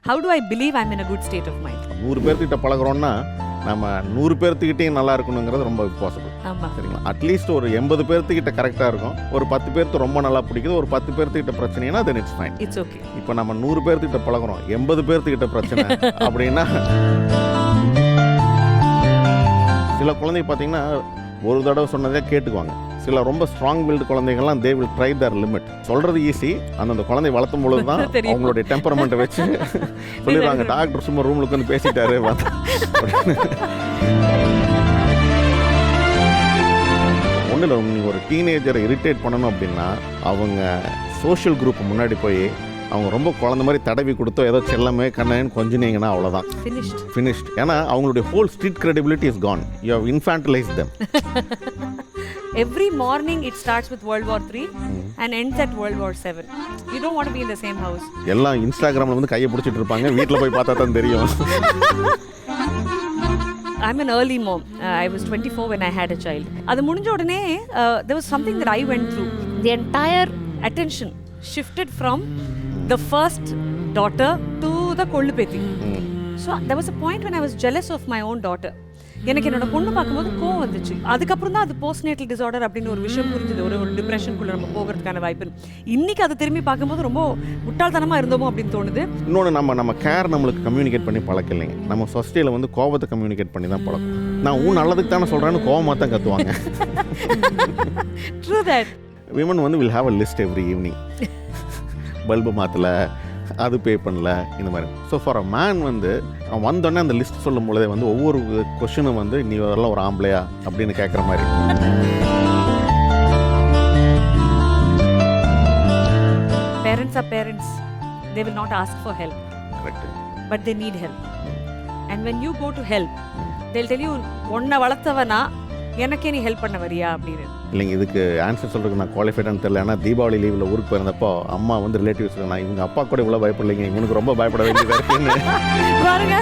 how do I believe I'm in a good state of mind? 100 பேர்த்திட்ட பழகுறோம்னா நம்ம 100 பேர்த்துக்கிட்டையும் நல்லா இருக்கணுங்கிறது ரொம்ப பாசிபிள். ஆமா. சரிங்களா? அட்லீஸ்ட் ஒரு 80 பேர்த்துக்கிட்ட கரெக்டாக இருக்கும், ஒரு 10 பேர்த்து ரொம்ப நல்லா பிடிக்குது, ஒரு 10 பேர்த்துக்கிட்ட பிரச்சனைனா then it's fine. It's okay. இப்போ நம்ம 100 பேர்த்துக்கிட்ட பழகுறோம், 80 பேர்த்துக்கிட்ட பிரச்சனை அப்படின்னா சில குழந்தைங்க பார்த்தீங்கன்னா ஒரு தடவை சொன்னதே கேட்டுக்குவாங்க. சில ரொம்ப ஸ்ட்ராங் பில்டு குழந்தைகள்லாம் they will try their limit. சொல்கிறது ஈஸி, அந்த குழந்தை வளர்த்தும் பொழுது தான் அவங்களுடைய டெம்பரமெண்ட்டை வச்சு சொல்லிடுவாங்க, டாக்டர் சும்மா ரூமில் உட்காந்து பேசிட்டாரு. ஒன்றும் இல்லை, நீங்கள் ஒரு டீனேஜரை இரிட்டேட் பண்ணணும் அப்படின்னா அவங்க சோஷியல் குரூப் முன்னாடி போய் அவங்க ரொம்ப குழந்த மாதிரி தடவி கொடுத்தோ ஏதோ செல்லமே கண்ணன்னு கொஞ்சினீங்கன்னா அவ்வளோதான், ஃபினிஷ்ட். ஏன்னா அவங்களுடைய whole street credibility is gone. You have infantilized them. Every morning it starts with World War III and ends at World War VII. You don't want to be in the same house. எல்லாம் இன்ஸ்டாகிராமில் வந்து கையை பிடிச்சிட்டு இருப்பாங்க, வீட்டில் போய் பார்த்தா தான் தெரியும். I'm an early mom. I was 24 when I had a child. அது முடிஞ்ச உடனே there was something that I went through. The entire attention shifted from the first daughter to the கொள்ளுப்பேத்தி. So there was a point when I was jealous of my own daughter. எனக்கு என்னோட பொண்ணு பார்க்கும்போது கோவம் வந்துச்சு. அதுக்கப்புறம் தான் அது போஸ்ட்நேட்டல் டிசார்டர் அப்படின்னு ஒரு விஷயம் புரிஞ்சுது, ஒரு டிப்ரெஷனுக்குள்ள நம்ம போகிறதுக்கான வாய்ப்பு. இன்னைக்கு அதை திரும்பி பார்க்கும்போது ரொம்ப முட்டாள்தனமாக இருந்தோமோ அப்படின்னு தோணுது. இன்னொன்று, நம்ம கேர் நம்மளுக்கு கம்யூனிகேட் பண்ணி பழக்கலைங்க. நம்ம சொசைட்டியில் வந்து கோபத்தை கம்யூனிகேட் பண்ணி தான் பழக்கம். நான் நல்லதுக்கு தானே சொல்கிறேன்னு கோவமாக தான் கற்றுவாங்க. True that. Women வந்து will have a list every evening. Bulb மாற்றலை, அது பே பண்ணல, இந்த மாதிரி. ஸோ ஃபார் அ மேன் வந்து அவன் வந்தோடனே அந்த லிஸ்ட் சொல்லும் பொழுதே வந்து ஒவ்வொரு கொஷனும் வந்து நீ வரலாம் ஒரு ஆம்பளையா அப்படின்னு கேட்குற மாதிரி. Parents are parents. They will not ask for help. Correct. But they need help. And when you go to help, they'll tell you, உன்னை வளர்த்தவனா எனக்கே நீ ஹெல்ப் பண்ண வரியா அப்படின்னு. இல்லைங்க, இதுக்கு ஆன்சர் சொல்கிறதுக்கு நான் குவாலிஃபைடானு தெரியல. ஏன்னா தீபாவளி லீவில் ஊருக்கு போயிருந்தப்போ அம்மா வந்து ரிலேட்டிவ்ஸ், நான் இவங்க அப்பா கூட இவ்வளோ பயப்படலைங்க, இவனுக்கு ரொம்ப பயப்பட வேண்டியதாக இருக்குன்னு பாருங்க.